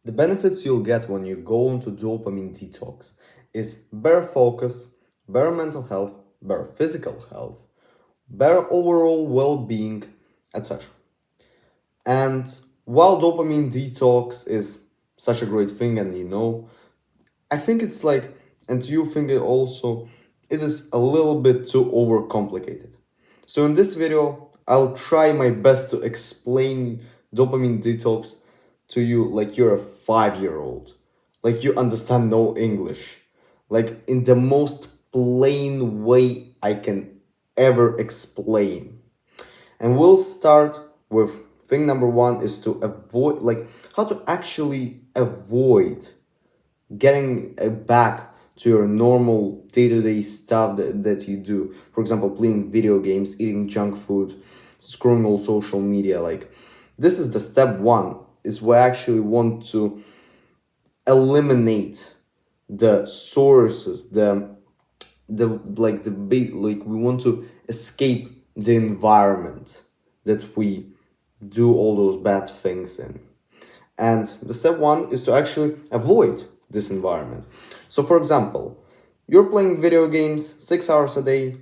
The benefits you'll get when you go into dopamine detox is better focus, better mental health, better physical health, better overall well-being, etc. And while dopamine detox is such a great thing, and I think it's like, and you think it also, it is a little bit too overcomplicated. So in this video, I'll try my best to explain dopamine detox to you like you're a 5 year old, like you understand no English, like in the most plain way I can ever explain. And we'll start with thing number one is to avoid, like, how to actually avoid getting back to your normal day-to-day stuff that you do. For example, playing video games, eating junk food, scrolling all social media. Like, this is the step one, is we actually want to eliminate the sources, like we want to escape the environment that we do all those bad things in. And the step one is to actually avoid this environment. So, for example, you're playing video games 6 hours a day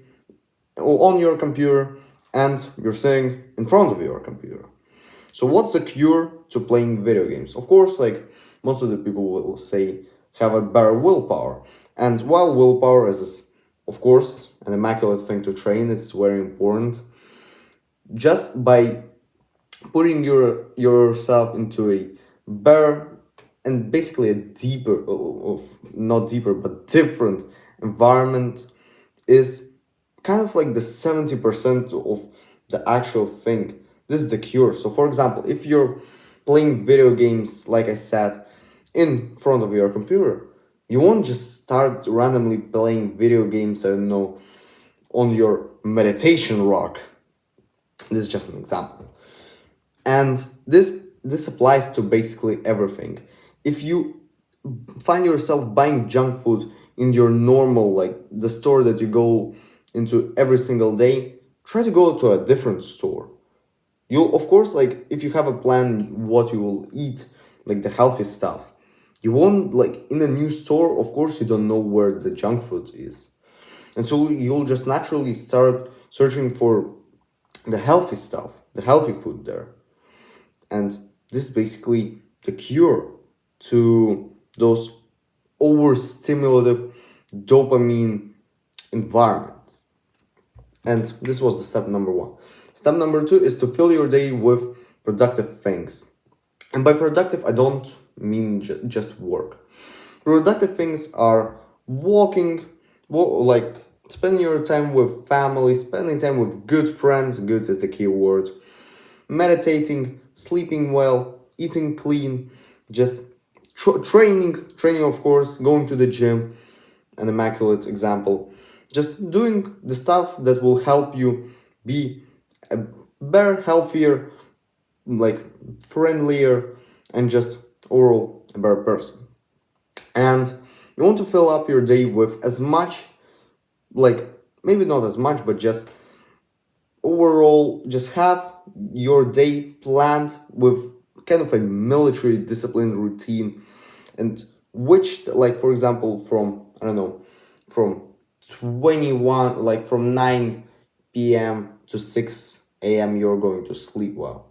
on your computer and you're sitting in front of your computer. So, what's the cure to playing video games? Of course, like most of the people will say, have a better willpower. And while willpower is, of course, an immaculate thing to train, it's very important. Just by putting yourself into a better and basically a deeper, not deeper but different environment is kind of like the 70% of the actual thing. This is the cure. So for example, if you're playing video games, like I said, in front of your computer, you won't just start randomly playing video games, I don't know, on your meditation rock. This is just an example. And this applies to basically everything. If you find yourself buying junk food in your normal, like the store that you go into every single day, try to go to a different store. You'll, of course, like if you have a plan what you will eat, like the healthy stuff, you won't, like in a new store, of course you don't know where the junk food is. And so you'll just naturally start searching for the healthy stuff, the healthy food there. And this is basically the cure to those overstimulative dopamine environments. And this was the step number one. Step number two is to fill your day with productive things. And by productive, I don't mean just work. Productive things are walking, like spending your time with family, spending time with good friends, good is the key word, meditating, sleeping well, eating clean, just training, of course, going to the gym, an immaculate example. Just doing the stuff that will help you be a better, healthier, like friendlier, and just overall a better person. And you want to fill up your day with as much, like maybe not as much, but just overall, just have your day planned with kind of a military discipline routine, and which, like for example, from I don't know, from 21, like from 9 p.m. to 6 a.m. you're going to sleep well.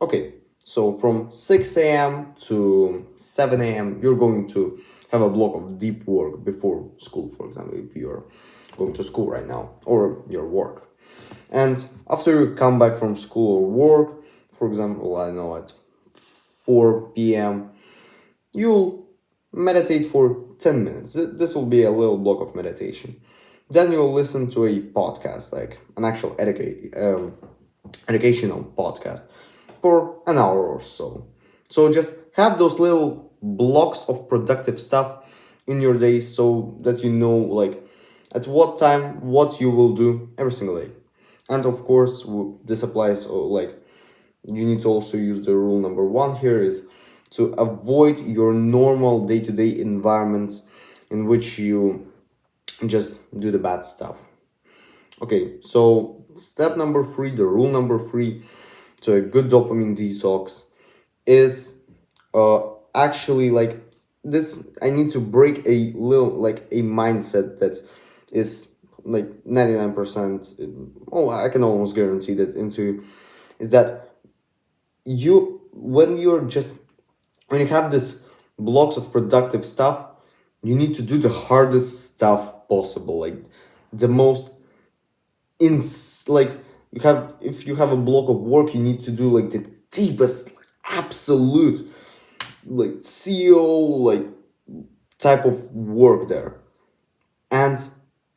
Okay, so from 6 a.m. to 7 a.m. you're going to have a block of deep work before school, for example, if you're going to school right now, or your work. And after you come back from school or work, for example, I know at 4 p.m., you'll meditate for 10 minutes. This will be a little block of meditation. Then you'll listen to a podcast, like an actual educational podcast, for an hour or so. So just have those little blocks of productive stuff in your day so that you know, like, at what time, what you will do every single day. And of course, this applies, like, you need to also use the rule number one here is to avoid your normal day-to-day environments in which you just do the bad stuff. Okay, so step number three, the rule number three to a good dopamine detox is actually like this. I need to break a little like a mindset that is like 99%. Oh, I can almost guarantee that into is that you when you're just when you have this blocks of productive stuff, you need to do the hardest stuff possible, like the most like you have if you have a block of work, you need to do like the deepest, like, absolute like CEO like type of work there. And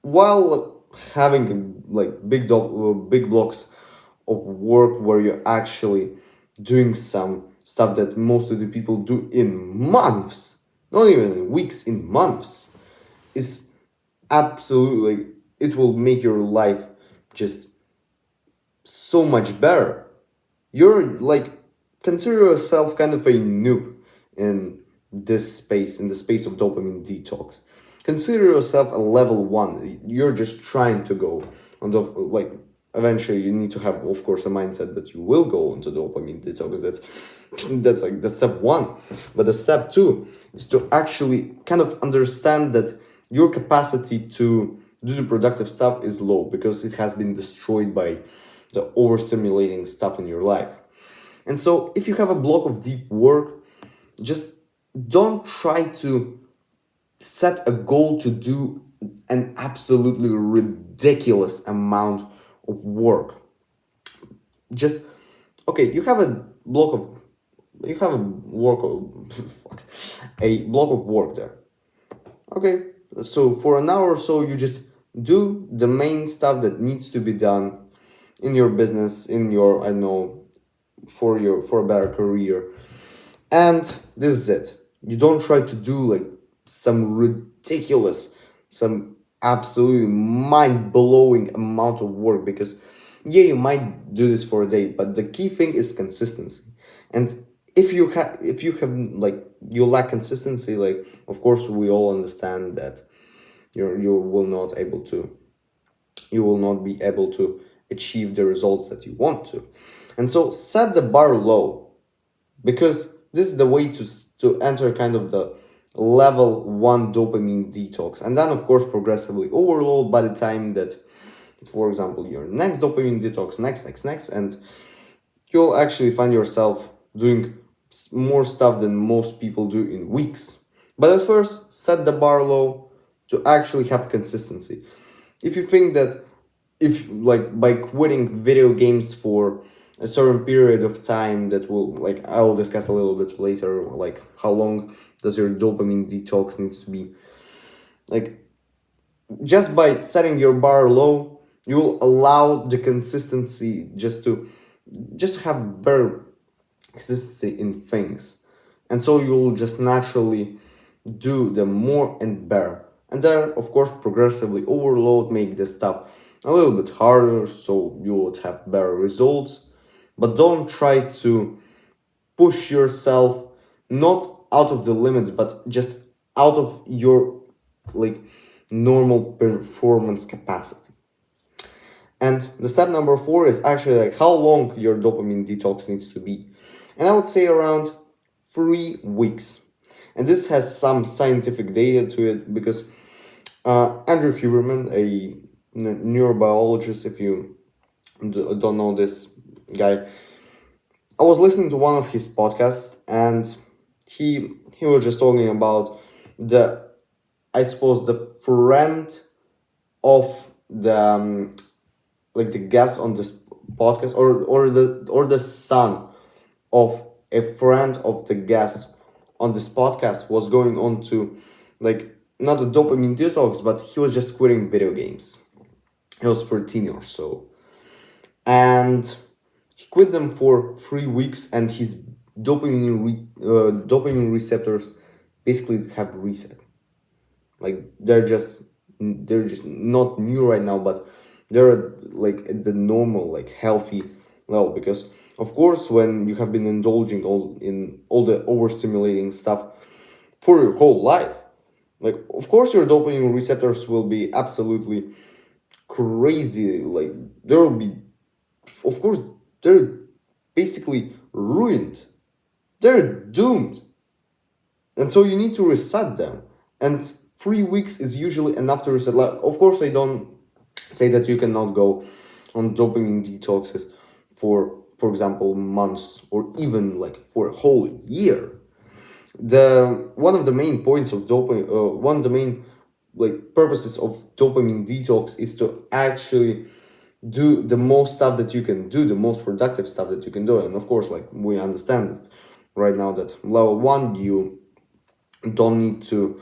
while having like big blocks of work where you're actually doing some stuff that most of the people do in months, not even in weeks, in months, is absolutely, it will make your life just so much better. You're like, consider yourself kind of a noob in this space, in the space of dopamine detox. Consider yourself a level one. You're just trying to go on the like. Eventually, you need to have, of course, a mindset that you will go into dopamine detox. That's like the step one. But the step two is to actually kind of understand that your capacity to do the productive stuff is low because it has been destroyed by the overstimulating stuff in your life. And so, if you have a block of deep work, just don't try to set a goal to do an absolutely ridiculous amount of work. Just okay, you have a work of a block of work there. Okay, so for an hour or so, you just do the main stuff that needs to be done in your business, in your, I don't know, for a better career. And this is it. You don't try to do like some ridiculous, some absolutely mind-blowing amount of work, because yeah, you might do this for a day, but the key thing is consistency. And if you have like you lack consistency, like of course we all understand that you will not be able to achieve the results that you want to. And so set the bar low, because this is the way to enter kind of the level one dopamine detox, and then of course progressively overload by the time that, for example, your next dopamine detox, next, and you'll actually find yourself doing more stuff than most people do in weeks. But at first, set the bar low to actually have consistency. If you think that if like by quitting video games for a certain period of time, that will, like, I will discuss a little bit later, like how long does your dopamine detox needs to be, like just by setting your bar low, you will allow the consistency just to have better consistency in things. And so you will just naturally do them more and better. And then, of course, progressively overload, make this stuff a little bit harder so you would have better results. But don't try to push yourself not out of the limits, but just out of your like normal performance capacity. And the step number four is actually like how long your dopamine detox needs to be. And I would say around 3 weeks. And this has some scientific data to it, because Andrew Huberman, a neurobiologist, if you don't know this guy, I was listening to one of his podcasts, and he was just talking about the, I suppose, the friend of the like the guest on this podcast, or the son of a friend of the guest on this podcast was going on to, like, not a dopamine detox, but he was just quitting video games. He was 13 or so, and he quit them for 3 weeks, and his dopamine receptors basically have reset. Like they're just not new right now, but they're like at the normal, like healthy level. Because of course, when you have been indulging all the overstimulating stuff for your whole life, like of course your dopamine receptors will be absolutely crazy. Like there will be, of course, they're basically ruined. They're doomed. And so you need to reset them. And 3 weeks is usually enough to reset. Like, of course, I don't say that you cannot go on dopamine detoxes for example, months or even like for a whole year. The one of the main points of dopamine, one of the main like purposes of dopamine detox is to actually do the most stuff that you can do, the most productive stuff that you can do. And of course, like we understand that right now that level one, you don't need to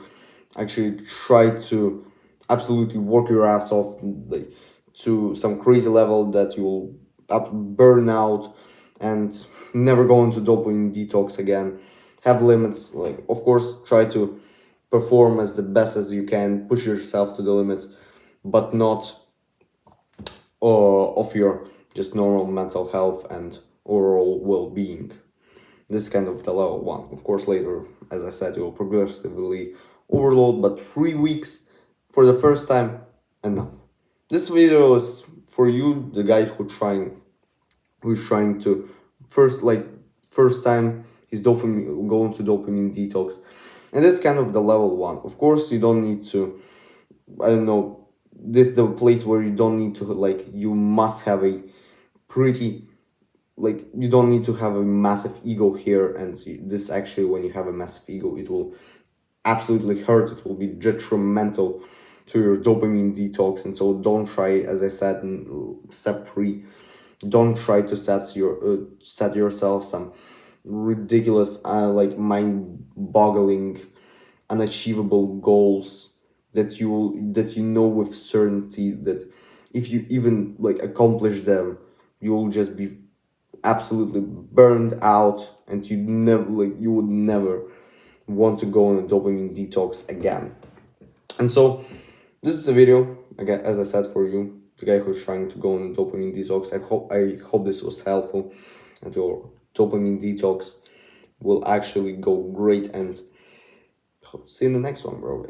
actually try to absolutely work your ass off like to some crazy level that you'll burn out and never go into dopamine detox again. Have limits, like of course try to perform as the best as you can, push yourself to the limits, but not of your just normal mental health and overall well-being. This is kind of the level one. Of course, later, as I said, you will progressively overload, but 3 weeks for the first time, enough. This video is for you, the guy who's trying to first time he's dopamine going to dopamine detox, and this is kind of the level one. Of course, you don't need to. I don't know. This is the place where you don't need to like. You must have a pretty like you don't need to have a massive ego here, and this actually when you have a massive ego it will absolutely hurt, it will be detrimental to your dopamine detox. And so don't try, as I said in step 3, don't try to set yourself some ridiculous like mind boggling unachievable goals that you know with certainty that if you even like accomplish them, you'll just be absolutely burned out, and you would never want to go on a dopamine detox again. And so this is a video again, as I said, for you, the guy who's trying to go on a dopamine detox. I hope this was helpful, and your dopamine detox will actually go great. And see you in the next one, bro.